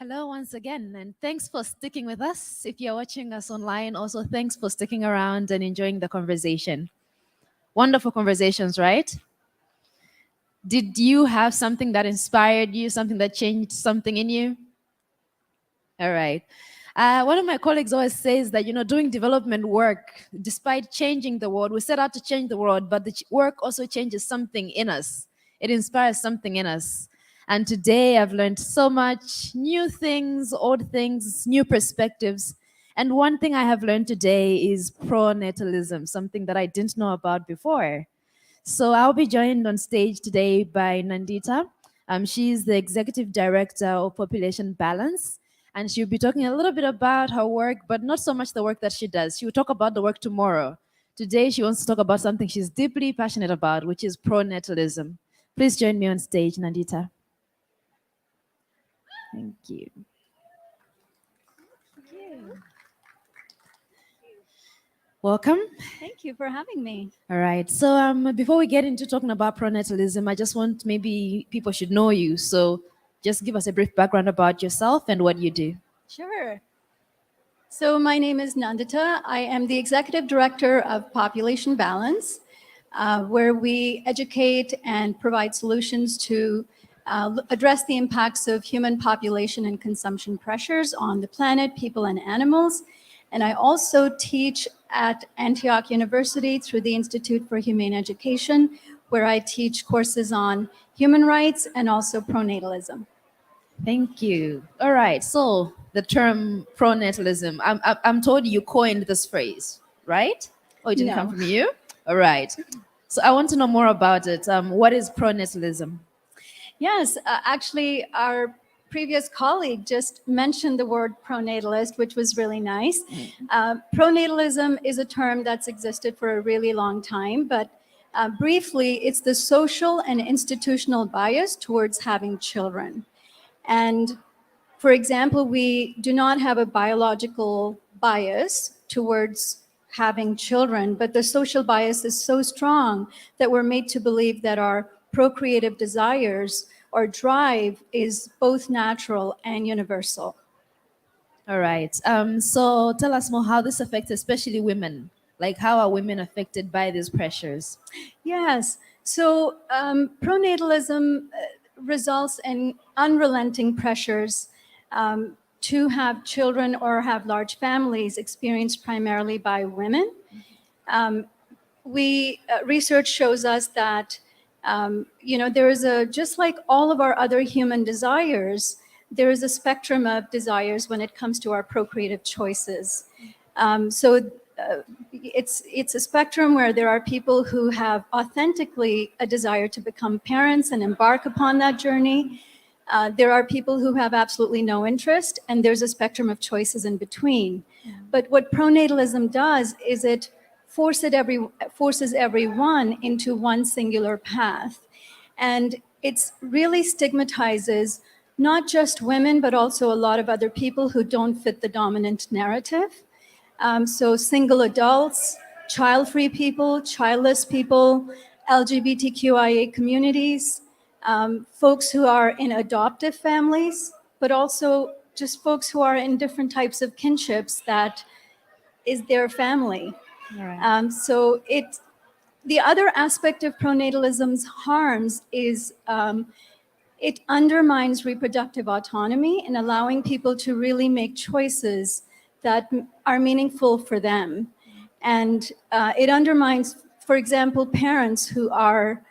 Hello once again, and thanks for sticking with us. If you're watching us online, also thanks for sticking around and enjoying the conversation. Wonderful conversations, right? Did you have something that inspired you, something that changed something in you? All right. One of my colleagues always says that, doing development work, despite changing the world, we set out to change the world, but the work also changes something in us. It inspires something in us. And today I've learned so much new things, old things, new perspectives. And one thing I have learned today is pronatalism, something that I didn't know about before. So I'll be joined on stage today by Nandita. She's the Executive Director of Population Balance, and she'll be talking a little bit about her work, but not so much the work that she does. She will talk about the work tomorrow. Today, she wants to talk about something she's deeply passionate about, which is pronatalism. Please join me on stage, Nandita. Thank you. Welcome. Thank you for having me. All right. So before we get into talking about pronatalism, I just want maybe people should know you. So just give us a brief background about yourself and what you do. Sure. So my name is Nandita. I am the Executive Director of Population Balance, where we educate and provide solutions to address the impacts of human population and consumption pressures on the planet, people, and animals. And I also teach at Antioch University through the Institute for Humane Education, where I teach courses on human rights and also pronatalism. Thank you. All right. So the term pronatalism, I'm told you coined this phrase, right? Oh, it didn't come No. from you? All right. So I want to know more about it. What is pronatalism? Yes, actually, our previous colleague just mentioned the word pronatalist, which was really nice. Pronatalism is a term that's existed for a really long time, but briefly, it's the social and institutional bias towards having children. And for example, we do not have a biological bias towards having children, but the social bias is so strong that we're made to believe that our procreative desires or drive is both natural and universal. All right. So tell us more how this affects especially women. Like how are women affected by these pressures? Yes. So pronatalism results in unrelenting pressures to have children or have large families experienced primarily by women. Research shows us that there is just like all of our other human desires, there is a spectrum of desires when it comes to our procreative choices. It's a spectrum where there are people who have authentically a desire to become parents and embark upon that journey. There are people who have absolutely no interest, and there's a spectrum of choices in between. But what pronatalism does is it forces everyone into one singular path. And it's really stigmatizes not just women, but also a lot of other people who don't fit the dominant narrative. So single adults, child-free people, childless people, LGBTQIA communities, folks who are in adoptive families, but also just folks who are in different types of kinships that is their family. Right. The other aspect of pronatalism's harms is it undermines reproductive autonomy and allowing people to really make choices that are meaningful for them. And it undermines, for example, parents who are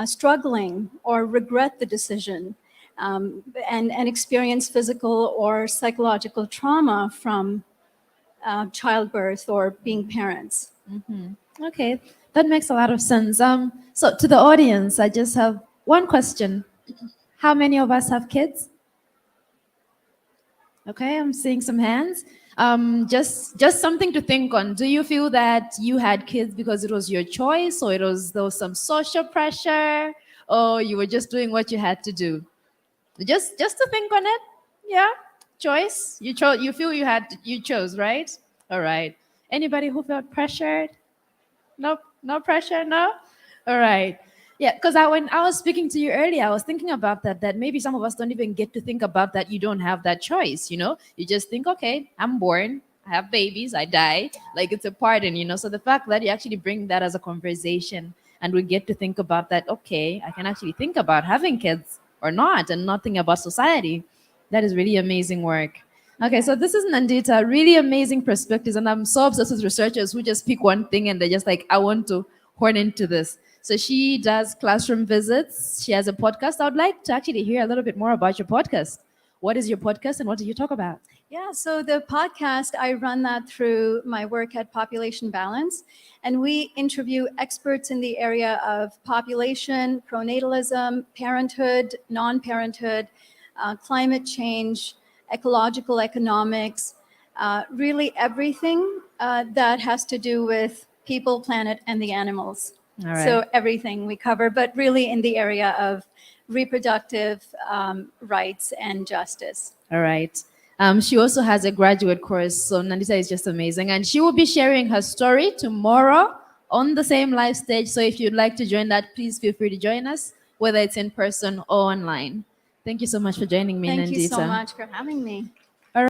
struggling or regret the decision and experience physical or psychological trauma from childbirth or being parents. Okay, that makes a lot of sense. So to the audience, I just have one question. How many of us have kids? Okay, I'm seeing some hands. Just something to think on. Do you feel that you had kids because it was your choice, or there was some social pressure, or you were just doing what you had to do? Just to think on it. Yeah, choice. You chose. You feel you chose, right? All right. Anybody who felt pressured? Nope, no pressure. No. All right. Yeah, because when I was speaking to you earlier, I was thinking about that maybe some of us don't even get to think about that. You don't have that choice, you just think, okay, I'm born, I have babies, I die, like it's a pardon. So the fact that you actually bring that as a conversation and we get to think about that, okay, I can actually think about having kids or not and not think about society. That is really amazing work. Okay, so this is Nandita, really amazing perspectives, and I'm so obsessed with researchers who just pick one thing and they're just like, I want to horn into this. So she does classroom visits. She has a podcast. I would like to actually hear a little bit more about your podcast. What is your podcast and what do you talk about? Yeah, so the podcast, I run that through my work at Population Balance, and we interview experts in the area of population, pronatalism, parenthood, non parenthood, climate change, ecological economics, really everything that has to do with people, planet, and the animals. All right. So everything we cover, but really in the area of reproductive rights and justice. All right. She also has a graduate course, so Nandita is just amazing. And she will be sharing her story tomorrow on the same live stage. So if you'd like to join that, please feel free to join us, whether it's in person or online. Thank you so much for joining me, Thank Nandita. you so much for having me.